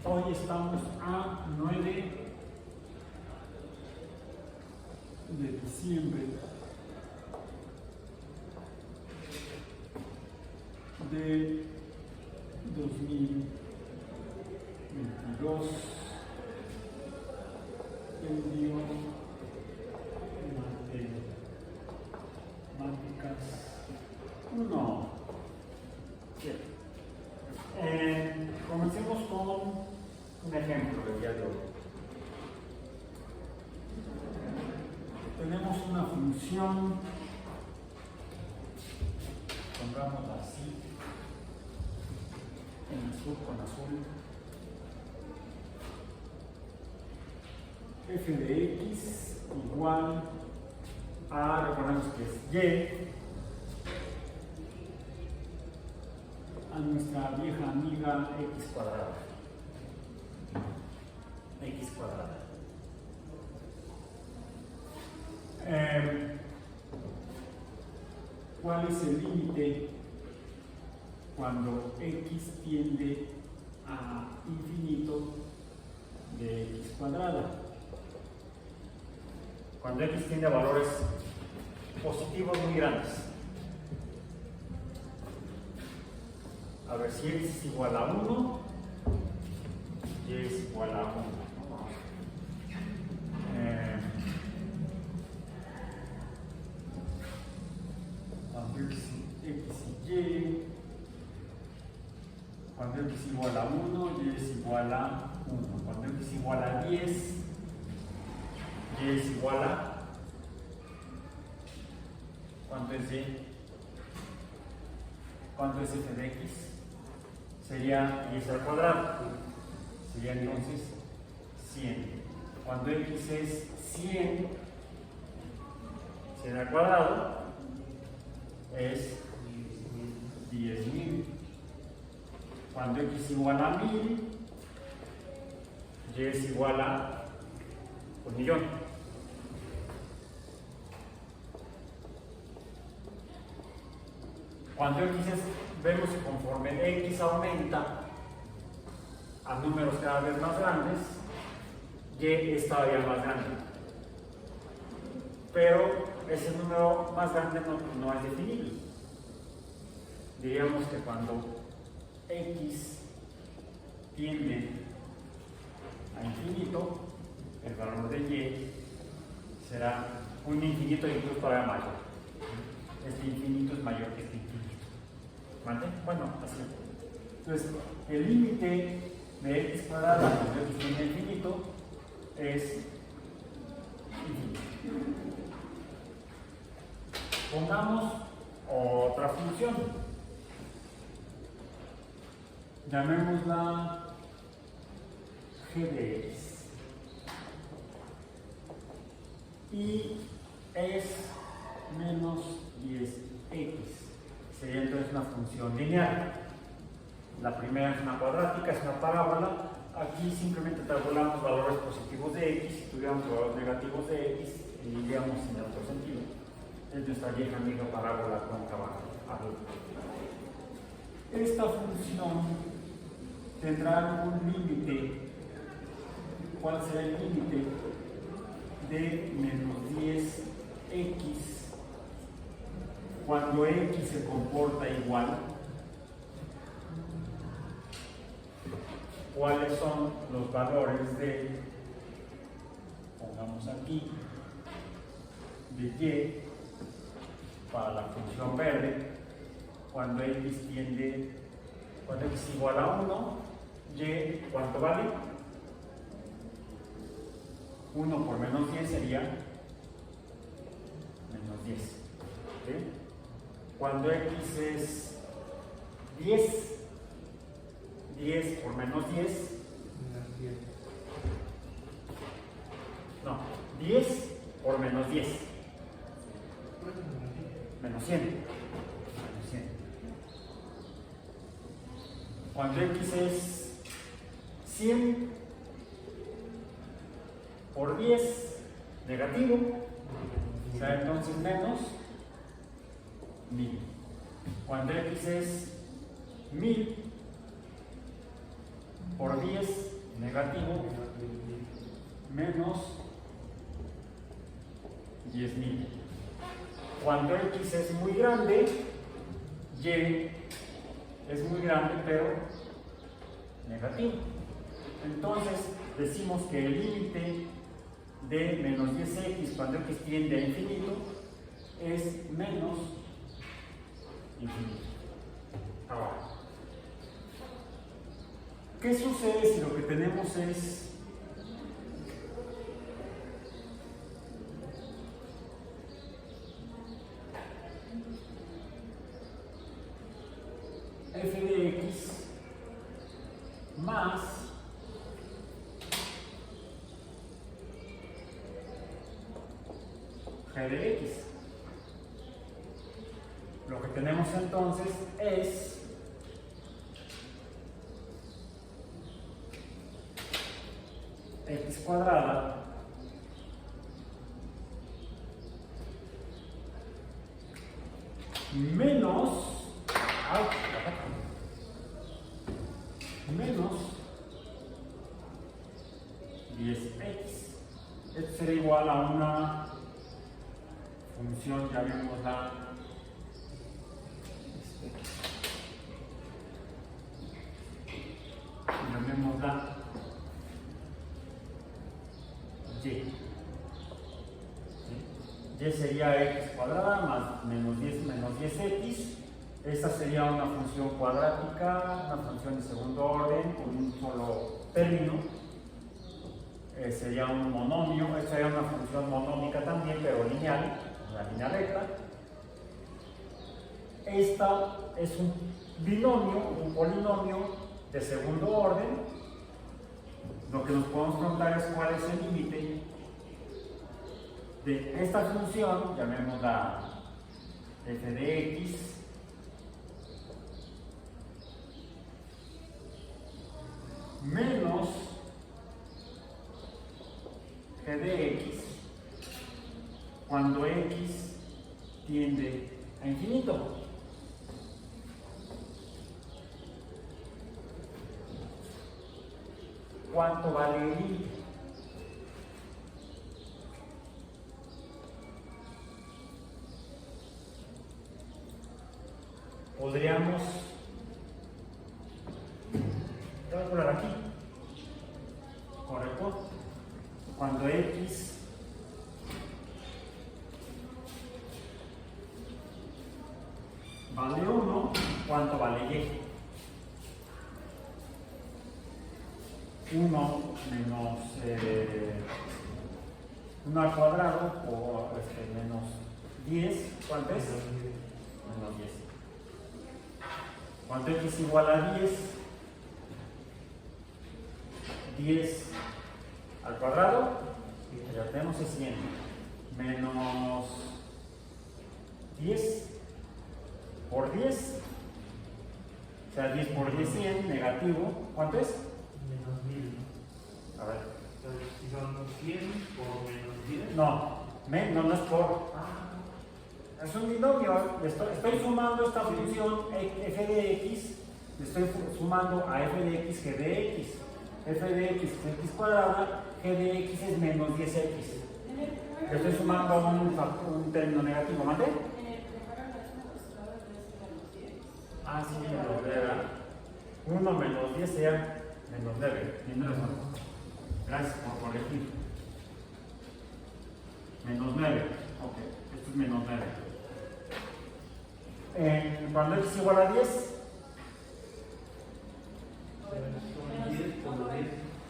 Hoy estamos a 9 de diciembre de 2022. Envío matemáticas 1. Bien. Comencemos con un ejemplo del día de hoy. Tenemos una función, pongámosla así, en azul con azul, f de x igual a, recordemos que es y, a nuestra vieja amiga x cuadrada. X cuadrada. ¿Cuál es el límite cuando x tiende a infinito de x cuadrada? Cuando x tiende a valores positivos muy grandes. A ver, si x es igual a 1, y es igual a 1. Cuando x y y, cuando x es igual a 1, y es igual a 1. Cuando x es igual a 10, y es igual a... ¿Cuánto es y? ¿Cuánto es f de x? Sería y al cuadrado. Sería entonces 100. Cuando x es 100, 100 al cuadrado es 10.000. Cuando x es igual a 1000, y es igual a 1.000.000. Cuando x es, vemos que conforme x aumenta a números cada vez más grandes, y es todavía más grande. Pero ese número más grande no es definible. Diríamos que cuando x tiende a infinito, el valor de y será un infinito incluso todavía mayor. Este infinito es mayor que este infinito. ¿Vale? Bueno, así. Entonces, el límite de x cuadrada cuando x tiende a infinito es infinito. Pongamos otra función. Llamémosla g de x. Y es menos 10x. Sería entonces una función lineal. La primera es una cuadrática, es una parábola. Aquí simplemente tabulamos valores positivos de x. Si tuviéramos valores negativos de x, iríamos en el otro sentido. Es nuestra vieja amiga parábola cóncava adulta. Esta función tendrá un límite. ¿Cuál será el límite? De menos 10x cuando x se comporta igual. ¿Cuáles son los valores de, pongamos aquí, de y para la función verde cuando x tiende, cuando x es igual a 1, y ¿cuánto vale? 1 por menos 10 sería menos 10. ¿Sí? Cuando x es 10, 10 por menos 10, no, 10 por menos 10, menos 100, menos 100. Cuando x es 100 por 10, negativo, será entonces menos 1000. Cuando x es 1000 por 10, negativo menos 10,000. Cuando X es muy grande, Y es muy grande pero negativo. Entonces decimos que el límite de menos 10x cuando X tiende a infinito es menos infinito. Ahora, ¿qué sucede si lo que tenemos es f de x más g de x? Lo que tenemos entonces es x cuadrada menos menos 10x. Esto será igual a una función, llamémosla y sería x cuadrada más menos 10x. Esta sería una función cuadrática, una función de segundo orden con un solo término. Sería un monomio. Esta sería una función monómica también, pero lineal, una línea recta. Esta es un binomio, un polinomio de segundo orden. Lo que nos podemos preguntar es cuál es el límite de esta función, llamémosla f de x, menos g de x cuando x tiende a infinito. ¿Cuánto vale el límite? Podríamos calcular aquí, ¿correcto? Cuando x vale 1, ¿cuánto vale y? 1 menos 1 al cuadrado por menos 10, ¿cuánto es? Menos 10. Cuando x igual a 10 al cuadrado, ya tenemos es 100, menos 10 por 10, o sea 10 por 10, 100, negativo, ¿cuánto es? Menos 1000. A ver. Entonces, si son 100 por menos 10. No es por. Es un binomio. Estoy sumando esta función f de x, le estoy sumando a f de x g de x. F de x es x cuadrada, g de x es menos 10x. Le estoy sumando un término negativo, ¿mande? Sí, menos 9. 1 menos 10 sería menos 9. Gracias por corregir. Menos 9. Ok, esto es menos 9. Cuando x es igual a 10,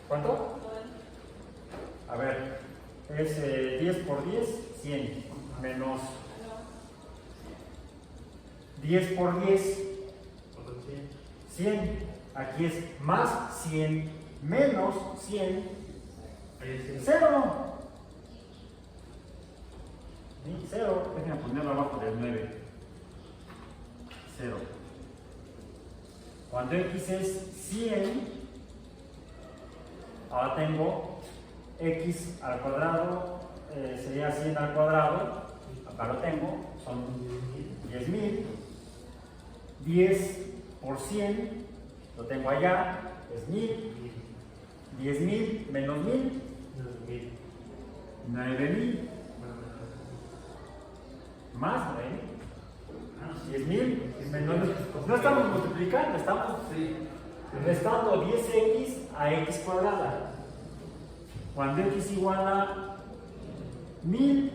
¿cuánto? A ver, es 10 por 10, 100, menos 10 por 10, 100. Aquí es más 100, menos 100, 0. ¿Sí? 0, déjenme ponerlo abajo del 9. 0. Cuando x es 100, ahora tengo x al cuadrado, sería 100 al cuadrado, acá lo tengo, son 10,000. 10 por 100, lo tengo allá, es 1000. 10.000 menos 1.000, 9.000. 9.000, más 9.000, 10.000 menos. No estamos multiplicando, estamos restando 10x a x cuadrada. Cuando x igual a 1.000,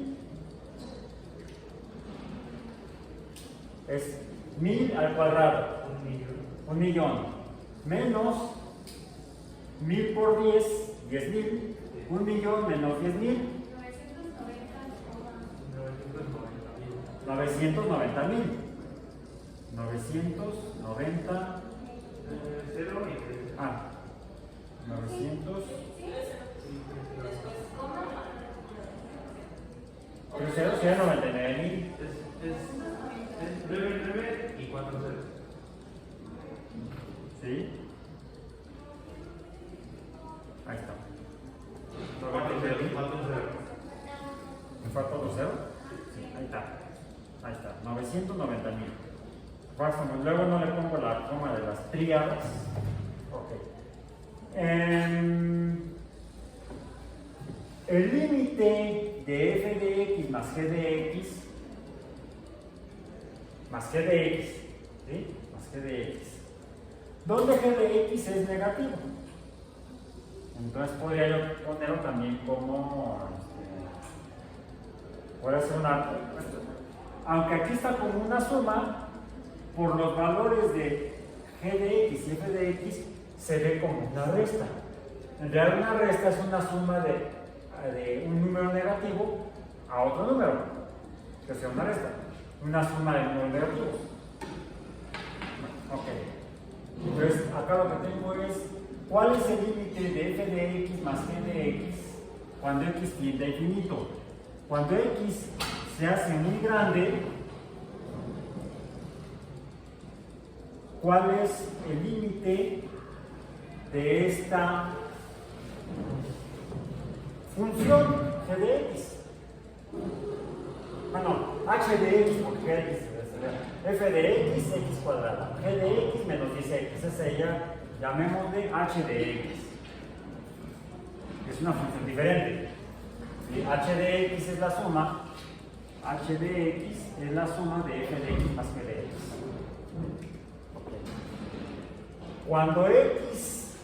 es 1.000 al cuadrado, 1.000.000, menos 1.000 por 10, 10.000, 1.000.000 menos 10.000, 990.000. 990. 0 y 3. 900. 0 sería 99.000. Es 9 y 4 ceros. ¿Sí? Ahí está. 4 ceros. ¿Me falta otro cero? Sí, ahí está. Ahí está. 990.000. Luego no le pongo la coma de las tríadas. Ok. El límite de f de x más g de x, más g de x, ¿sí? Más g de x, donde g de x es negativo. Entonces podría yo ponerlo también como, puede ser una, aunque aquí está como una suma, por los valores de g de x y f de x se ve como una resta. En realidad una resta es una suma de un número negativo a otro número, que sea una resta, una suma de números negativos. Ok. Entonces acá lo que tengo es ¿cuál es el límite de f de x más g de x cuando x tiende a infinito? Cuando x se hace muy grande, ¿cuál es el límite de esta función g de x? Bueno, h de x, porque g de x f de x, x cuadrada, g de x menos 10x, esa ella, llamémosle h de x. Es una función diferente. ¿Sí? H de x es la suma, h de x es la suma de f de x más g de x. Cuando x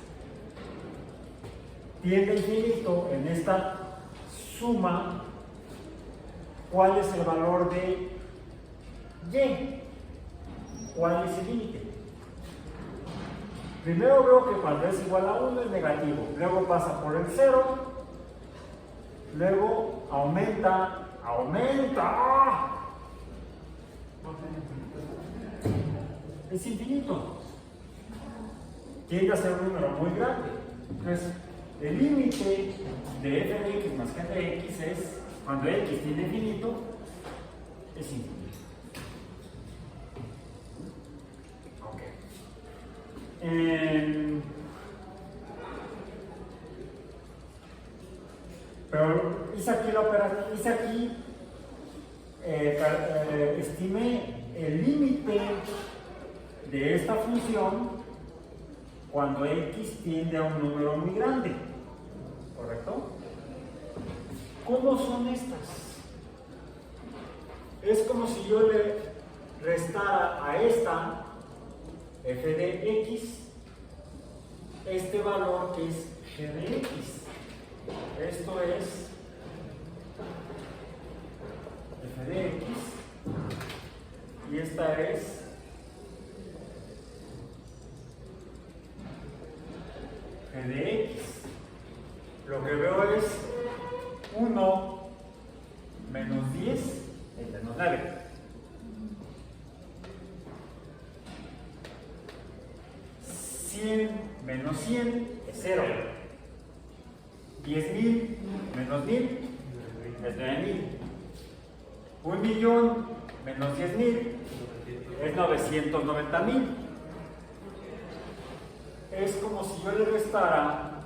tiende a infinito en esta suma, ¿cuál es el valor de y? ¿Cuál es el límite? Primero veo que cuando es igual a 1 es negativo, luego pasa por el 0, luego aumenta. Es infinito. Tiende a ser un número muy grande. Entonces, el límite de f de x más g de x es, cuando x tiende a infinito, es infinito. Ok. Pero hice aquí la operación, estimé el límite de esta función cuando x tiende a un número muy grande, ¿correcto? ¿Cómo son estas? Es como si yo le restara a esta f de x este valor que es g de x. Esto es f de x y esta es g de x. Lo que veo es 1 menos 10 y menos 9. Menos 100 es 0. 10.000 menos 1.000 es 9.000. 1.000.000 menos 10.000 es 990.000. Es como si yo le restara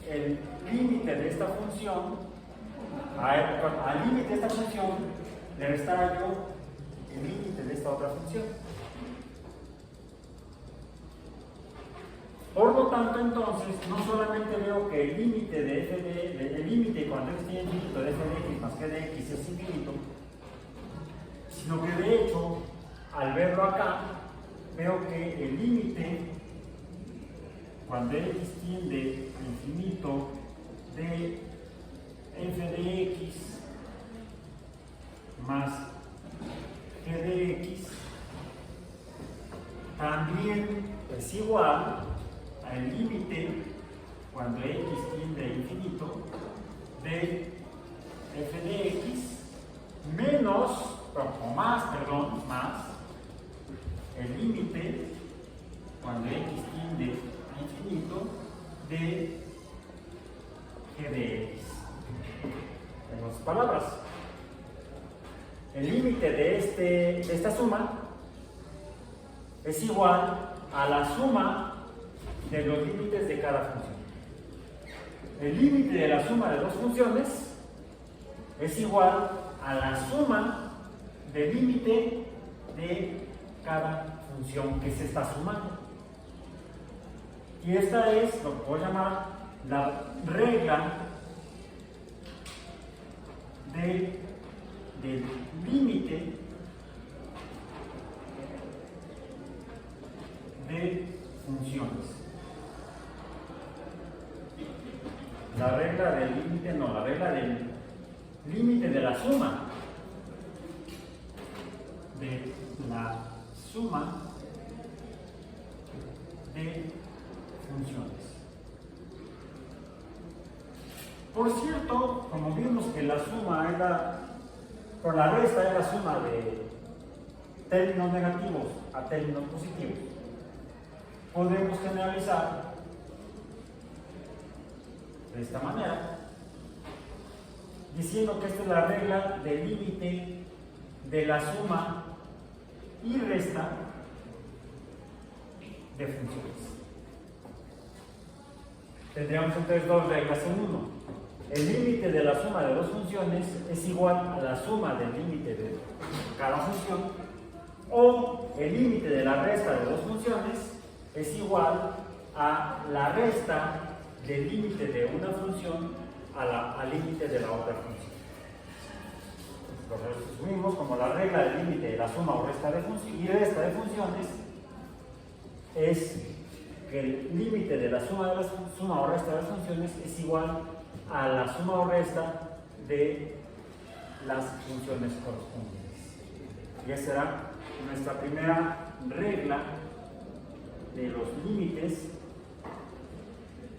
el límite de esta función, al límite de esta función le restara yo el límite de esta otra función. Por lo tanto, entonces, no solamente veo que el límite de f de, el límite cuando x tiene infinito de f de x más g de x es infinito, sino que de hecho, al verlo acá, veo que el límite cuando x tiende a infinito de f de x más g de x también es igual al límite cuando x tiende a infinito de f de x menos, o más, perdón, más el límite cuando x tiende a infinito de g de x. En otras palabras, el límite de esta suma es igual a la suma de los límites de cada función. El límite de la suma de dos funciones es igual a la suma del límite de cada función que se está sumando. Y esta es lo que puedo llamar la regla del límite de funciones. La regla del límite, no, la regla del límite de la suma de funciones. Por cierto, como vimos que la suma era, con la resta es la suma de términos negativos a términos positivos, podemos generalizar de esta manera, diciendo que esta es la regla del límite de la suma y resta de funciones. Tendríamos entonces dos reglas en uno. El límite de la suma de dos funciones es igual a la suma del límite de cada función, o el límite de la resta de dos funciones es igual a la resta del límite de una función al límite de la otra función. Lo resumimos como la regla del límite de la suma o resta de funciones es que el límite de la suma o resta de las funciones es igual a la suma o resta de las funciones correspondientes. Y esa será nuestra primera regla de los límites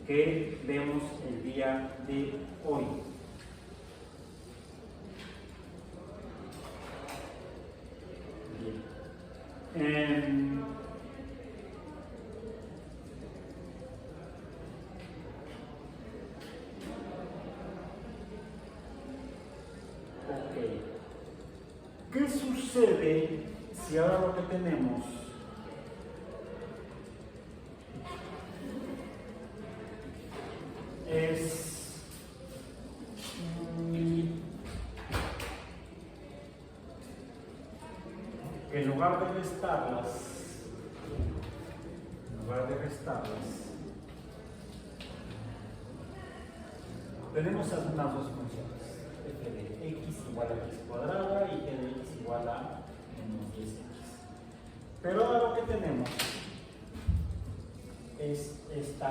que vemos el día de hoy. Bien. ¿Qué sucede si ahora lo que tenemos es en lugar de restarlas, tenemos algunas dos funciones, f de x igual a x cuadrada y g de x igual a menos 10x. Pero ahora lo que tenemos es esta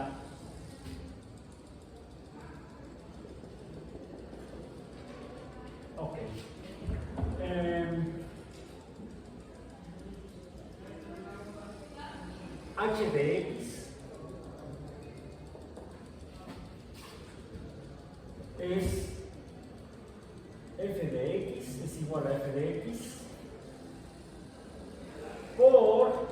h de x es f de x es igual a f de x por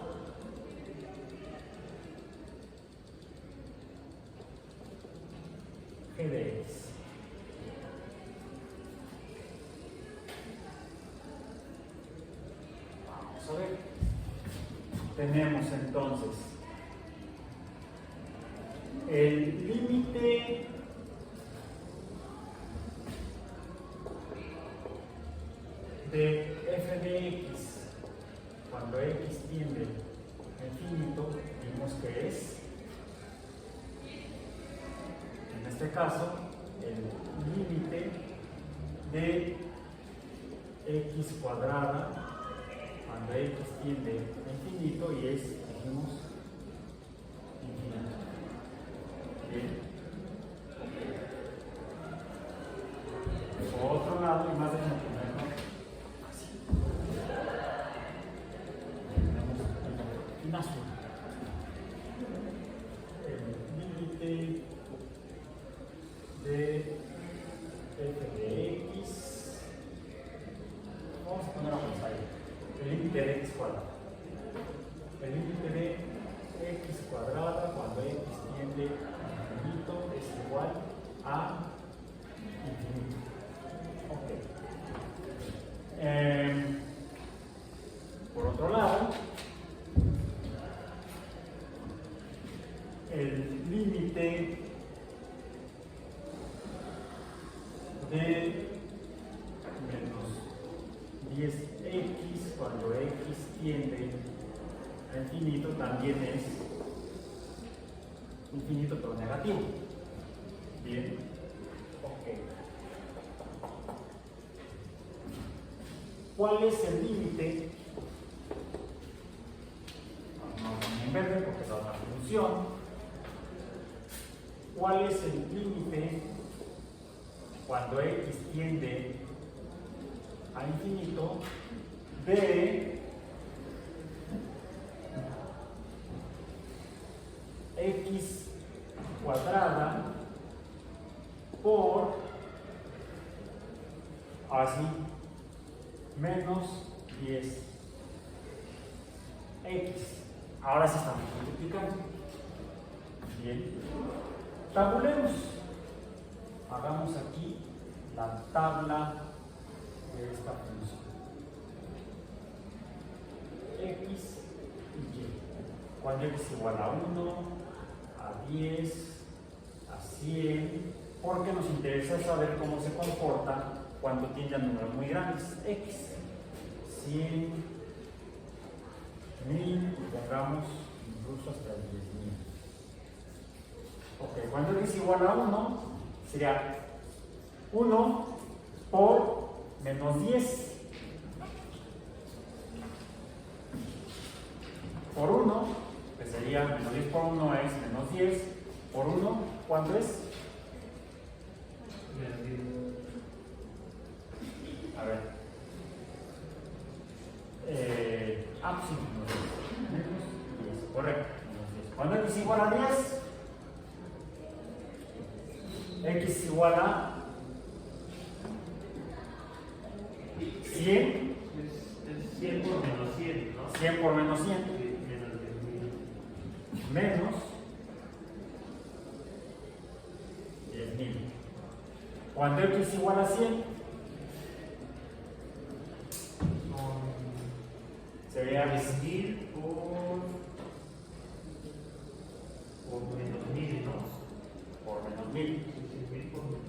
g de x. Vamos a ver. Tenemos entonces el límite de f de x cuando x tiende a infinito, vimos que es este caso, el límite de x cuadrada cuando x tiende a infinito y es, dijimos, infinito. Bien. Por otro lado, y más de ponerlo así. Tenemos en azul. El límite de f de x. Vamos a poner una cosa ahí. El límite de x cuadrado. El límite de x cuadrada cuando x tiende a infinito es igual a infinito. Ok. Por otro lado, el límite de menos 10x cuando x tiende a infinito también es infinito pero negativo. Bien. Ok. ¿Cuál es el límite? No en verde porque es una función. ¿Cuál es el límite cuando x tiende a infinito de x cuadrada por así menos 10x? Ahora sí estamos multiplicando. Bien. Tabulemos. Hagamos aquí la tabla de esta función. X y y. Cuando x es igual a 1, a 10, a 100, porque nos interesa saber cómo se comporta cuando tiende a números muy grandes. X, 100, 1000, y pongamos incluso hasta 10.000. Ok, cuando x es igual a 1, sería 1 por menos 10. Por 1, que sería menos 10 por 1 es menos 10. Por 1, ¿cuánto es? A ver. Sí, menos 10. Correcto. Cuando x es igual a 10, x es igual a 100. Es 100 por menos 100, ¿no? 100 por menos 100. Menos 10.000. Cuando x es igual a 100, sería 10.000 por menos 1000, ¿no? por menos 1000. 10.000 por menos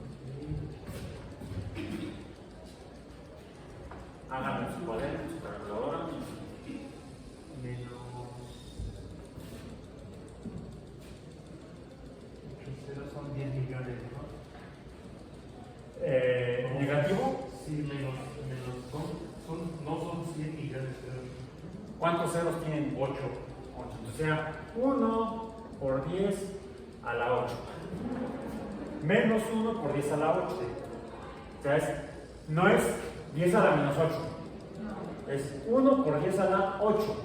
1000. Háganlo en su cuaderno, en su calculadora. Menos. Los son 10 millones, ¿no? ¿Negativo? Sí, menos no son 100 millones, pero. ¿Cuántos ceros tienen? 8. O sea, 1 por 10 a la 8. Menos 1 por 10 a la 8. O sea, no es 10 a la menos 8. Es 1 por 10 a la 8.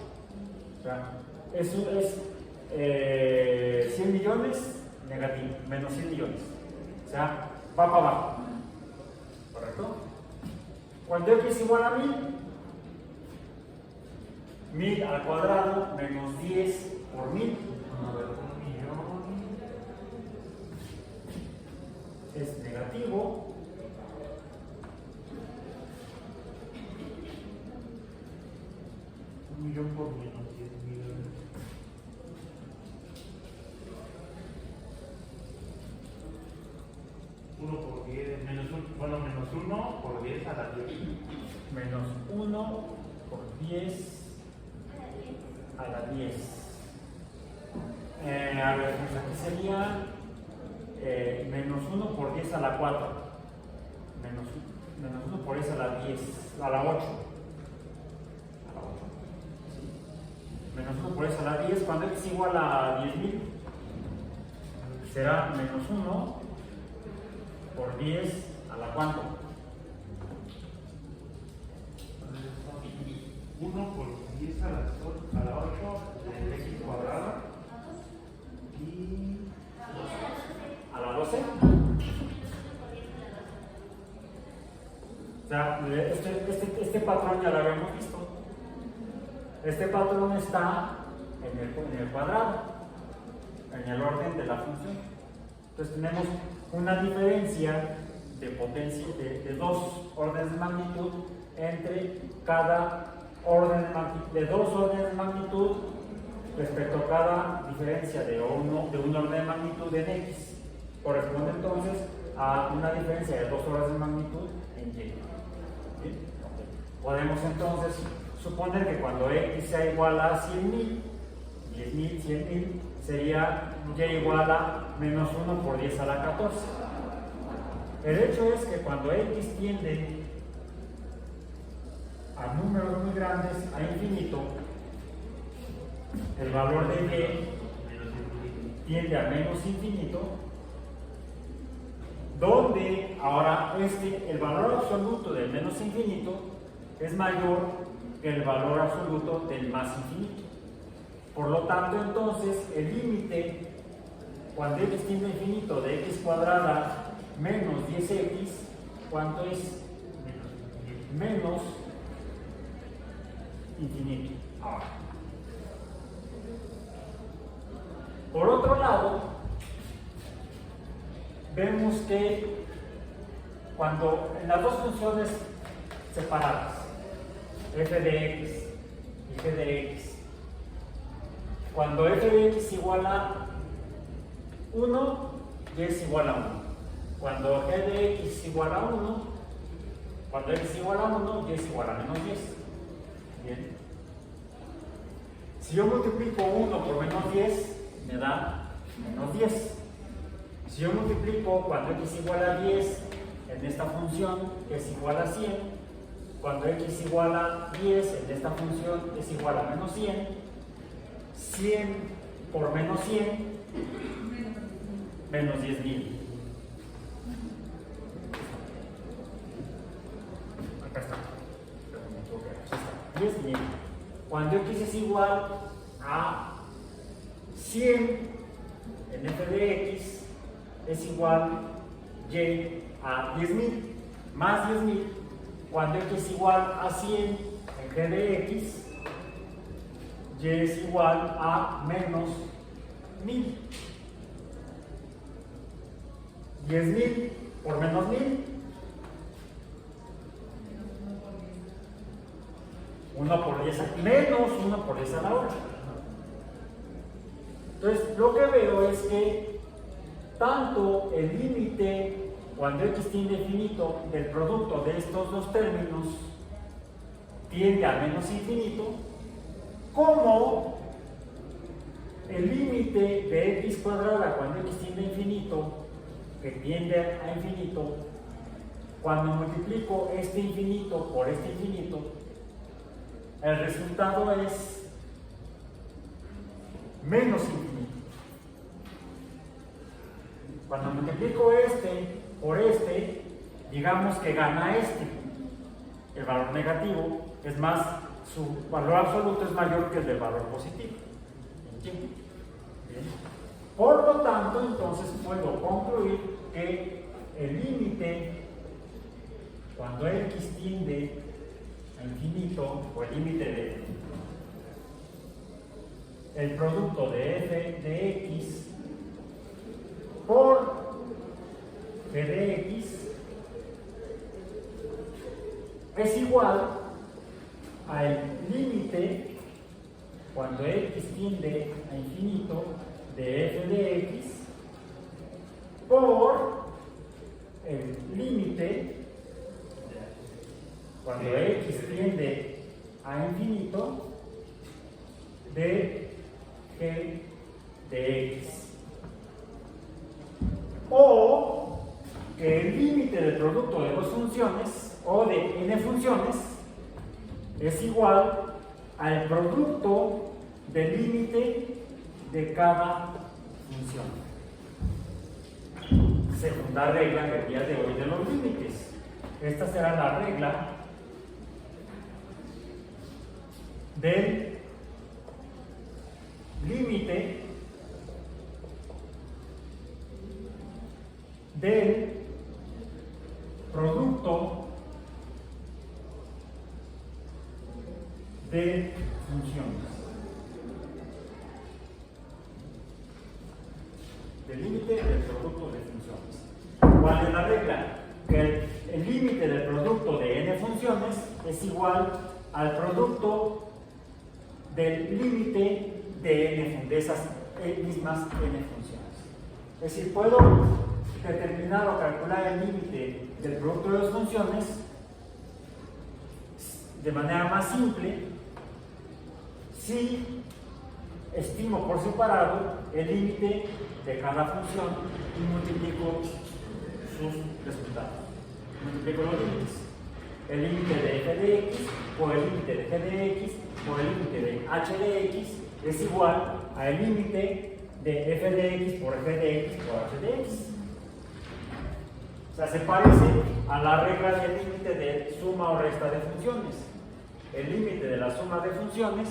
O sea, eso es 100 millones negativo, menos 100 millones. O sea, va para abajo. ¿Correcto? Cuando x es igual a 1000, 1000 al cuadrado menos 10 por 1000. A ver, 1 millón. Es negativo. Un millón por menos 10.000. Uno por 10, menos 1 por 10 a la 10. Menos 1 por 10 a la 10. A ver, pues aquí sería menos 1 por 10 a la 4, menos 1 por 10 a la 10, a la 8, menos 1 por 10 a la 10, cuando x es igual a 10.000, será menos 1 por 10 a la cuánto. 1 por 10 a la 8 de x cuadrada y ¿A la 12? O sea, este patrón ya lo habíamos visto. Este patrón está en el cuadrado, en el orden de la función. Entonces tenemos una diferencia de potencia de 2 órdenes de magnitud entre cada orden de 2 órdenes de magnitud respecto a cada diferencia de un orden de magnitud en x. Corresponde entonces a una diferencia de 2 órdenes de magnitud en y. ¿Sí? Podemos entonces suponer que cuando x sea igual a 100.000, 10.000, 100.000, sería y igual a menos 1 por 10 a la 14. El hecho es que cuando x tiende a números muy grandes, a infinito, el valor de y tiende a menos infinito, donde ahora el valor absoluto del menos infinito es mayor que el valor absoluto del más infinito. Por lo tanto, entonces, el límite, cuando x tiende a infinito de x cuadrada menos 10x, ¿cuánto es? Menos infinito. Ahora, por otro lado, vemos que cuando en las dos funciones separadas, f de x y g de x, cuando f de x igual a 1, y es igual a 1. Cuando g de x es igual a 1, cuando x es igual a 1, y es igual a menos 10. Bien. Si yo multiplico 1 por menos 10, me da menos 10. Si yo multiplico cuando x igual a 10 en esta función, que es igual a 100, cuando x igual a 10 en esta función es igual a menos 100, 100 por menos 100, menos 10.000. Acá está. 10.000. Cuando x es igual a 100 en f de x, es igual y a 10.000 más 10.000. Cuando x es igual a 100 en g de x, y es igual a menos 1.000. 10.000 por menos 1.000, 1 por 10 menos 1 por 10 a la 8. Entonces, lo que veo es que tanto el límite cuando x tiende a infinito del producto de estos dos términos tiende a menos infinito, como el límite de x cuadrada cuando x tiende a infinito, que tiende a infinito, cuando multiplico este infinito por este infinito, el resultado es menos infinito. Cuando multiplico este por este, digamos que gana este, el valor negativo, es más, su valor absoluto es mayor que el del valor positivo. ¿Entienden? Bien. Por lo tanto, entonces puedo concluir que el límite, cuando x tiende a infinito, o el límite de el producto de f de x por g de x es igual al límite cuando x tiende a infinito de f de x por el límite cuando x tiende a infinito de g de x o que el límite del producto de dos funciones o de n funciones es igual al producto del límite de cada función. Segunda regla del día de hoy de los límites. Esta será la regla del límite del producto de funciones. Del límite del producto de funciones. ¿Cuál es la regla? Que el límite del producto de n funciones es igual al producto del límite de esas mismas n funciones. Es decir, puedo determinar o calcular el límite del producto de dos funciones de manera más simple si estimo por separado el límite de cada función y multiplico sus resultados. Multiplico los límites. El límite de f de x por el límite de g de x por el límite de h de x es igual al límite de f de x por g de x por h de x. O sea, se parece a la regla del límite de suma o resta de funciones. El límite de la suma de funciones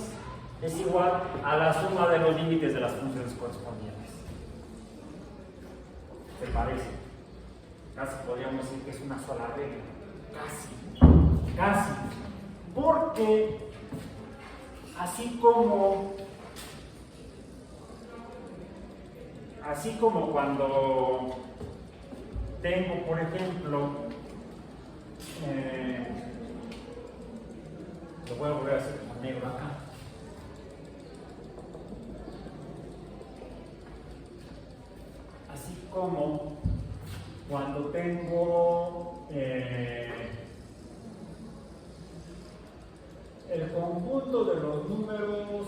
es igual a la suma de los límites de las funciones correspondientes. Se parece. Casi podríamos decir que es una sola regla. Casi. Porque así como cuando tengo, por ejemplo, lo voy a volver a hacer con negro acá. Así como cuando tengo el conjunto de los números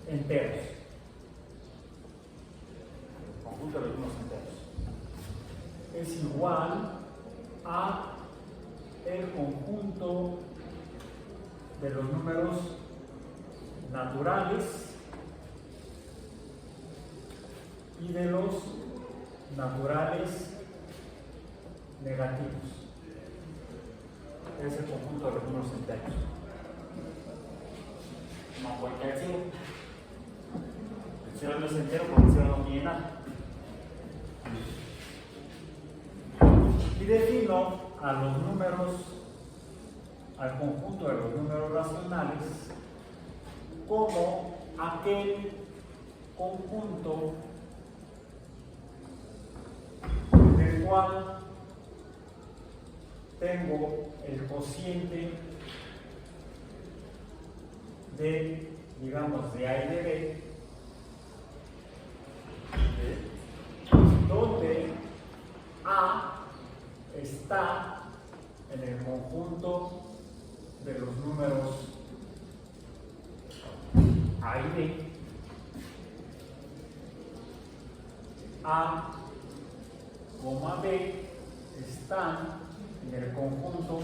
enteros. El conjunto de los números enteros es igual a el conjunto de los números naturales y de los naturales negativos. Es el conjunto de los números enteros. No cualquier cero. El cero no es entero porque el cero no tiene nada. Y defino a los números, al conjunto de los números racionales, como aquel conjunto del cual tengo el cociente de, digamos, de A y de B, donde A está en el conjunto de los números A y B. A, B están en el conjunto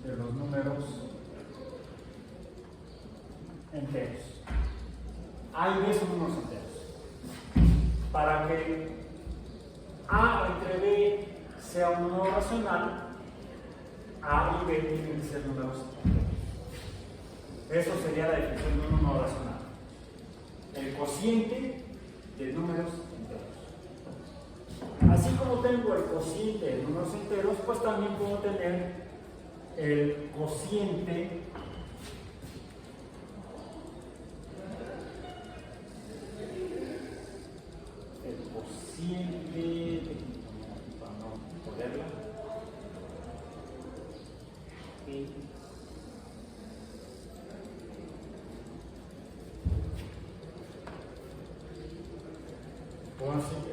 de los números enteros. A y B son números enteros. Para que A entre B sea un número racional, A y B tienen que ser números enteros. Eso sería la definición de un número racional. El cociente de números enteros. Así como tengo el cociente de números enteros, pues también puedo tener el cociente para no ponerla,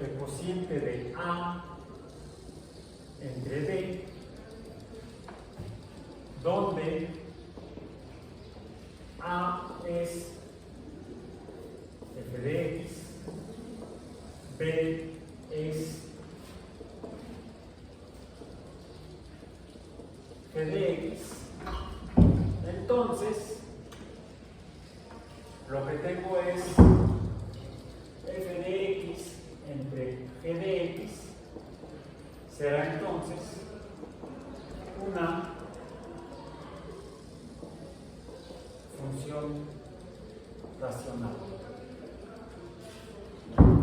el cociente de A entre B, donde A es f de x, B es G de X, entonces lo que tengo es f de X entre G de X será entonces una función racional.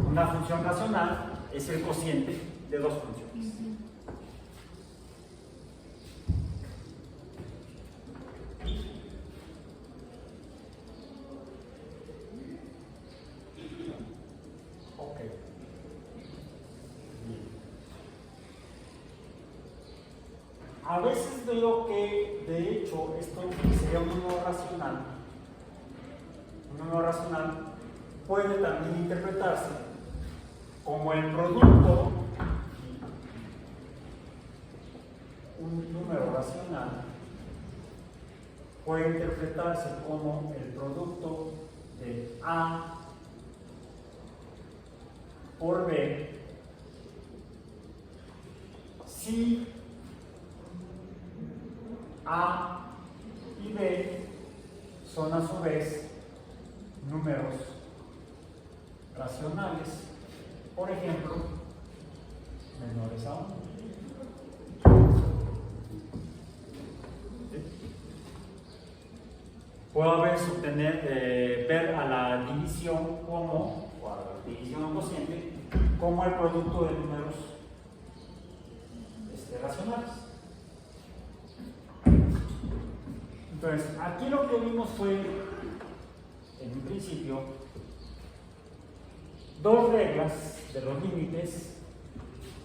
Una función racional es el cociente de dos funciones. Ok. Bien. A veces veo que, de hecho, esto sería un número racional. Un número racional puede también interpretarse como el producto, un número racional puede interpretarse como el producto de A por B si A y B son a su vez números racionales, por ejemplo, menores a 1. Puedo ver a la división como, o a la división cociente, como el producto de números racionales. Entonces, aquí lo que vimos fue, en un principio, dos reglas de los límites,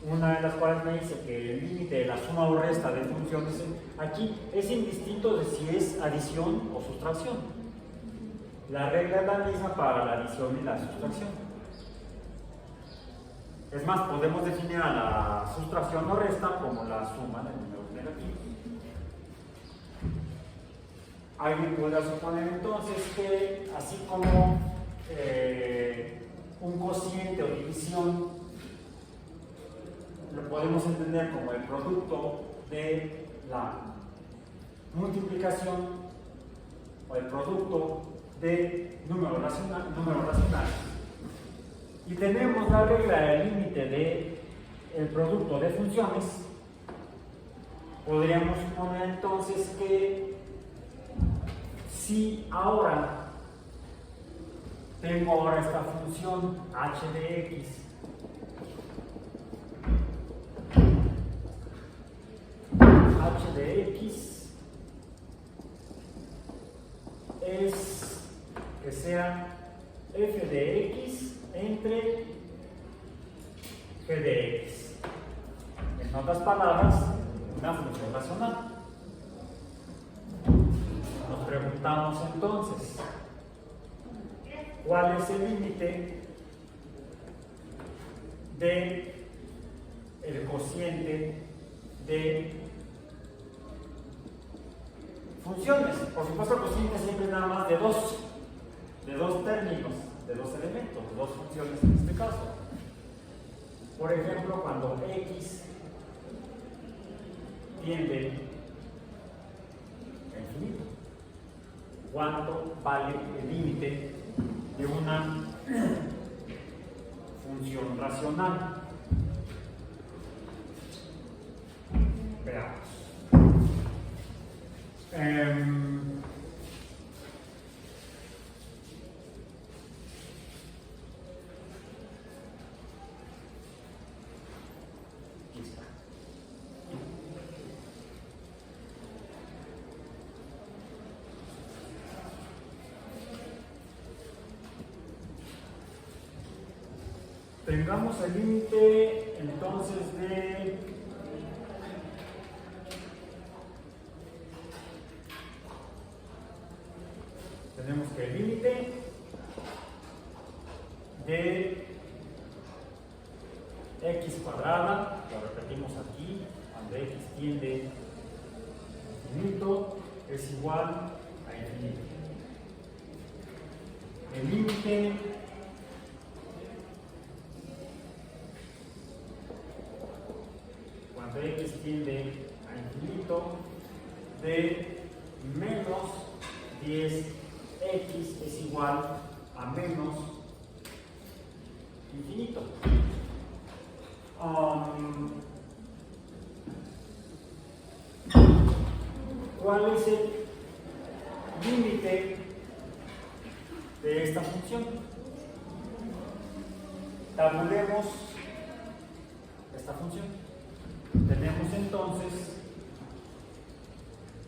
una de las cuales me dice que el límite de la suma o resta de funciones aquí es indistinto de si es adición o sustracción. La regla es la misma para la adición y la sustracción. Es más, podemos definir a la sustracción o resta como la suma de números negativos. Alguien podría suponer entonces que, así como un cociente o división lo podemos entender como el producto de la multiplicación o el producto de números racionales, y tenemos la regla del límite del producto de funciones, podríamos suponer entonces que si ahora tengo esta función h de x h de x es que sea f de x entre g de x. En otras palabras, una función racional. Nos preguntamos entonces, ¿cuál es el límite de el cociente de funciones? Por supuesto, el cociente siempre es nada más de dos términos, de dos elementos, de dos funciones en este caso. Por ejemplo, cuando x tiende a infinito, ¿cuánto vale el límite de una función racional? Veamos. Aquí está. Tengamos el límite entonces de tenemos que el límite de x cuadrada, lo repetimos aquí, cuando x tiende a infinito es igual a infinito. El límite de menos 10x es igual a menos infinito. ¿Cuál es el límite de esta función? Tabulemos esta función. Tenemos entonces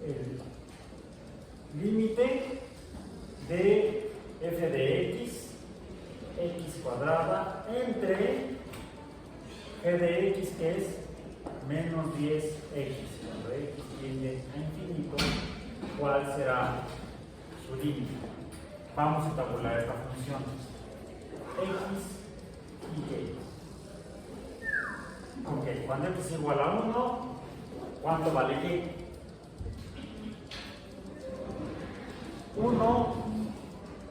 el límite de f de x cuadrada entre g de x, que es menos 10x. Cuando x tiende a infinito, ¿cuál será su límite? Vamos a tabular esta función x y y. Ok, cuando x es igual a 1, ¿cuánto vale y? 1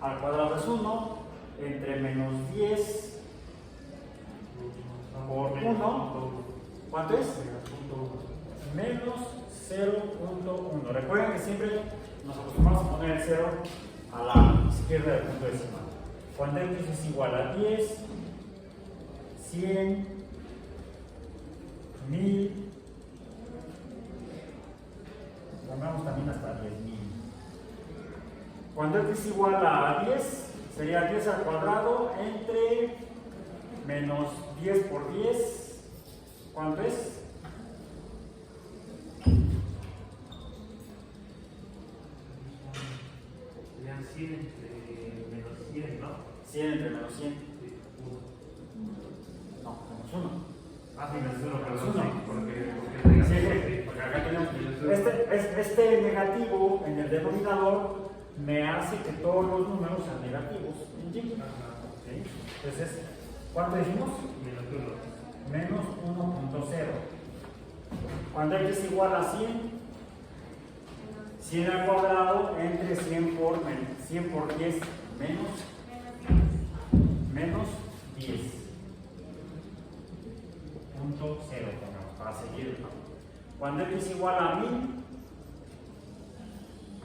al cuadrado es 1, entre menos 10 por 1, ¿cuánto es? Menos 0.1. Recuerden que siempre nos acostumbramos a poner el 0 a la izquierda del punto decimal. Cuando x es igual a 10, 100, 1000, pongamos también hasta 10.000. Cuando x es igual a 10, sería 10 al cuadrado entre menos 10 por 10, ¿cuánto es? Serían 100 entre menos 100, ¿no? 100 entre menos 100. Sí, 1. No, menos 1. Ah, sí, menos 1, perdón. Uno. Sí, porque Sí, porque acá tenemos este negativo en el denominador me hace que todos los números sean negativos en y. ¿Sí? Entonces, ¿cuánto dijimos? Menos 1.0. Cuando x es igual a 100, 100 al cuadrado entre 100 por 10 menos 10. Punto 0, para seguir. Cuando x es igual a 1000,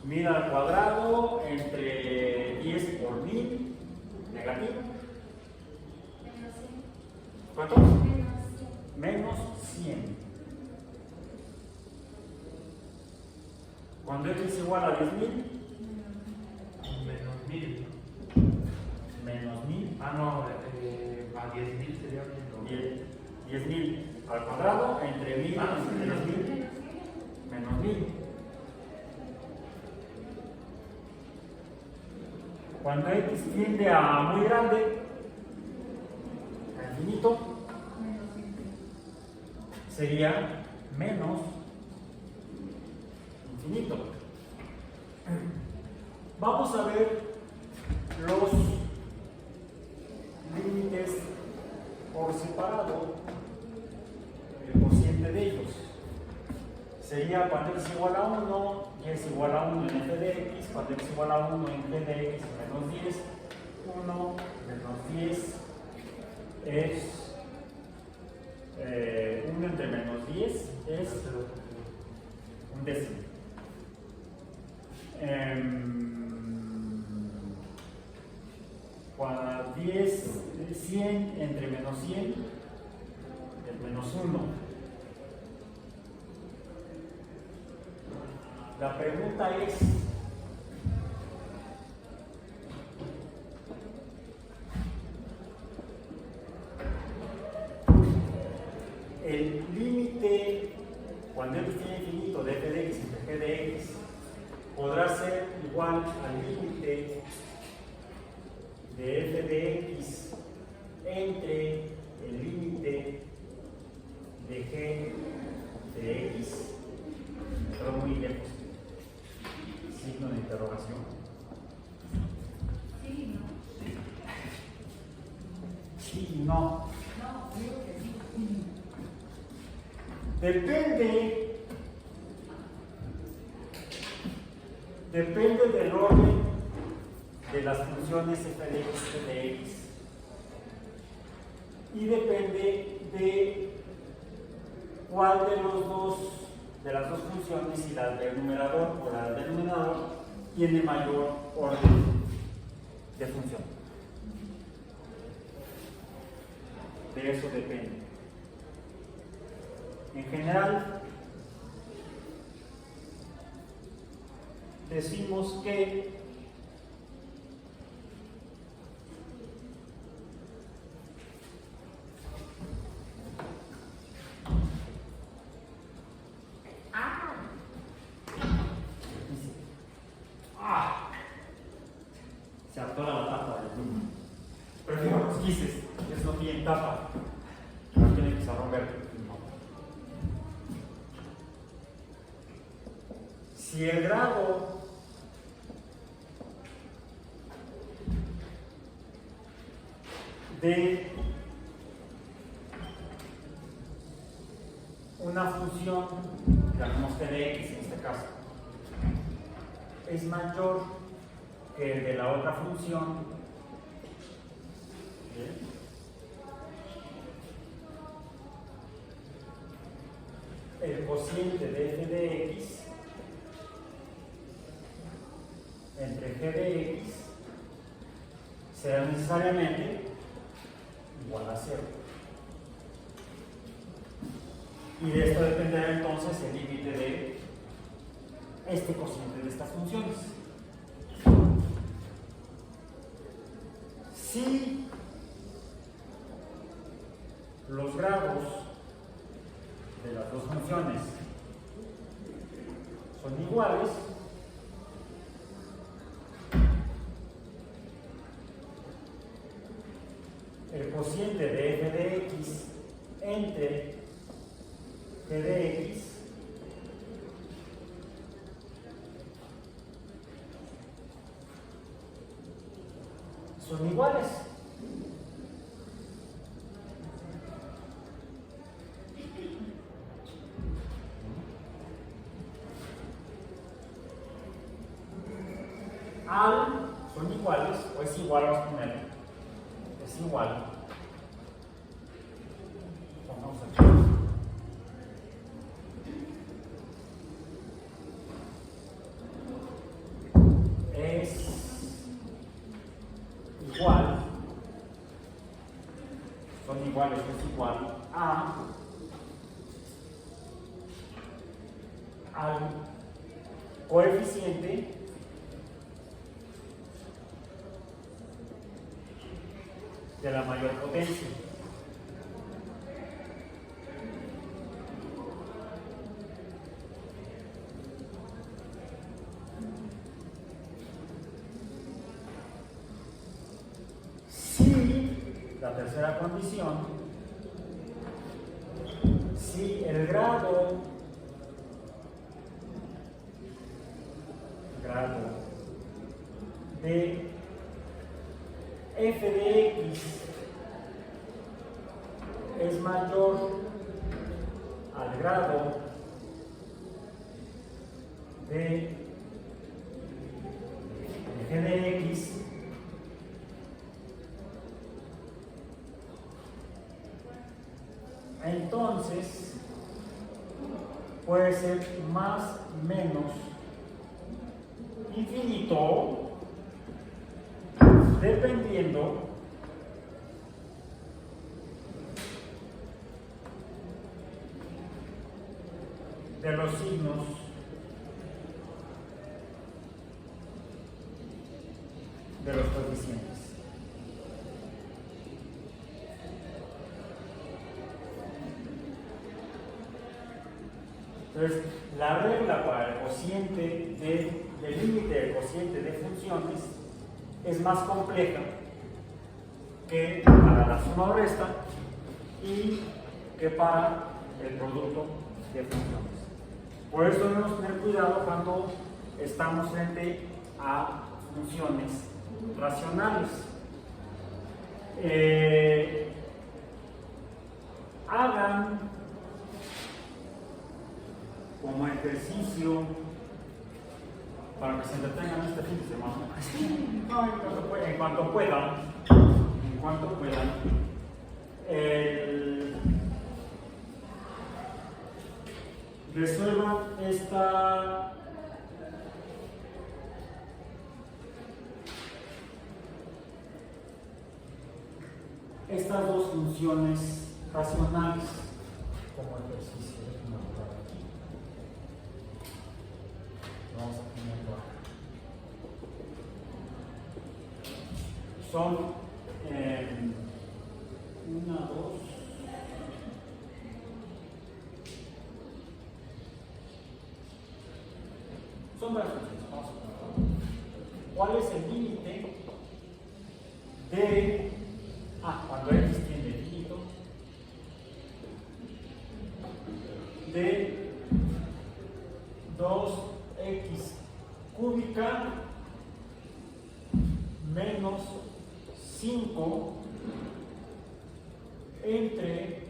1000 al cuadrado entre 10 por 1000, negativo. ¿Cuánto? Menos 100. Cuando x es igual a 10.000, menos 1000. menos 1000. Ah, no, a 10.000 sería menos. 10.000 al cuadrado entre 1000 menos 1000 menos 1000. Cuando x tiende a muy grande, a infinito, sería menos infinito. Vamos a ver los límites por separado, el cociente de ellos. Sería cuando x es igual a 1, y es igual a 1 en f de x, cuando x es igual a 1 en g de x menos 10, 1 menos 10 es 1 entre menos 10 es un décimo. 100 entre menos 100 es menos 1. La pregunta es, el límite cuando x tiene infinito de f de x entre g de x podrá ser igual al límite de f de x entre el límite de g de x, pero muy lejos, signo de interrogación. Sí, no. Sí y no. No, digo que sí. Depende del orden de las funciones f de x, g de x. Y depende de cuál de de las dos funciones y la del numerador o la del denominador tiene mayor orden de función. De eso depende. En general, decimos que se atora la tapa del pluma. Prefiero los quises, ellos no tienen tapa, no tienen que se romper. Si el grado de una función, llamamos g de x en este caso, es mayor que el de la otra función, ¿bien? El cociente de f de x entre g de x será necesariamente igual a 0. Y de esto dependerá entonces el límite de este cociente de estas funciones. Si los grados de las dos funciones son iguales, el cociente de f de x entre g de x son iguales. Son iguales, o es igual, vamos a poner, es igual. Pongamos aquí. Es igual, son iguales, es igual al coeficiente de la mayor potencia. Si la tercera condición, si el grado de f de x es mayor al grado de g de x, entonces puede ser más menos infinito dependiendo de los signos de los coeficientes. Entonces, la regla para el cociente del límite del cociente de funciones es más compleja que para la suma o resta y que para el producto de funciones. Por eso debemos tener cuidado cuando estamos frente a funciones racionales. Hagan como ejercicio para que se entretengan este fin de semana. No, en cuanto puedan, resuelvan estas dos funciones racionales como ejercicio. Déjenme anotar aquí. Vamos a ponerlo acá. Son 1, 2. Son varias funciones. Vamos a ponerlo. ¿Cuál es el límite de cuando x tiende a infinito de 2x cúbica menos 5 entre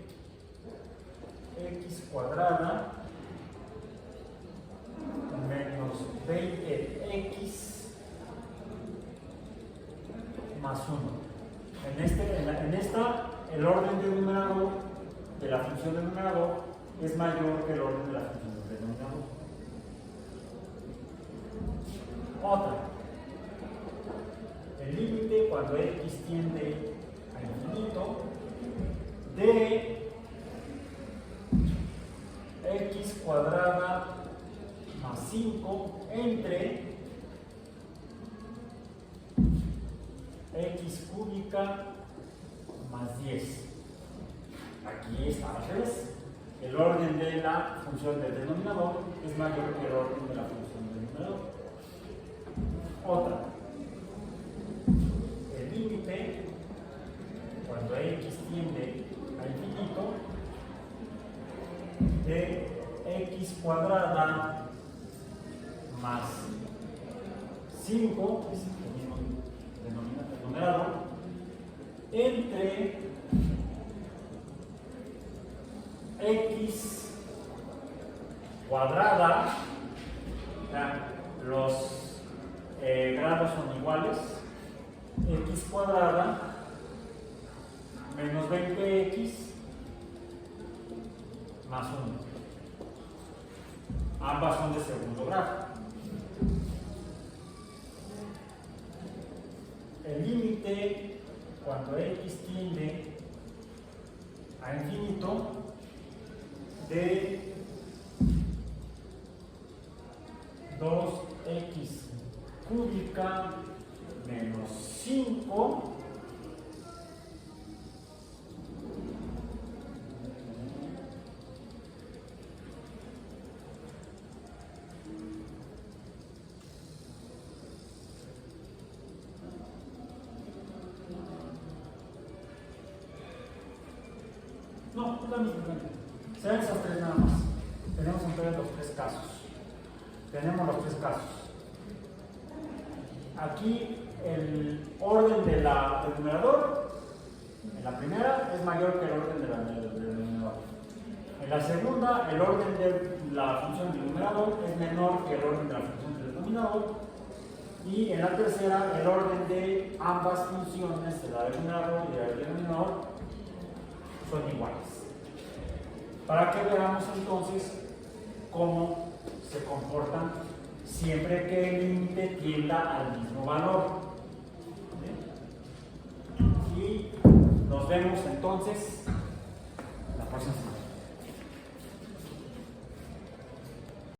x cuadrada menos 20x más 1. En esta, el orden del numerador de la función del numerador es mayor que el orden de la función del denominador. Otra. El límite cuando x tiende a infinito de x cuadrada más 5 entre x cúbica más 10. Aquí está al revés. El orden de la función del denominador es mayor que el orden de la función del numerador. Otra. El límite, cuando x tiende a infinito, de x cuadrada más 5, es el mismo numerador, entre x cuadrada, los grados son iguales, x cuadrada menos 20x más 1. Ambas son de segundo grado. El límite cuando x tiende a infinito de 2x cúbica menos 5 no, es la misma. Sean esas tres nada más. Tenemos entonces los tres casos. Tenemos los tres casos. Aquí el orden del numerador, en la primera, es mayor que el orden del denominador. En la segunda, el orden de la función del numerador es menor que el orden de la función del denominador. Y en la tercera, el orden de ambas funciones, de la del numerador y de la del denominador, son iguales. Para que veamos entonces cómo se comportan siempre que el límite tienda al mismo valor. ¿Sí? Y nos vemos entonces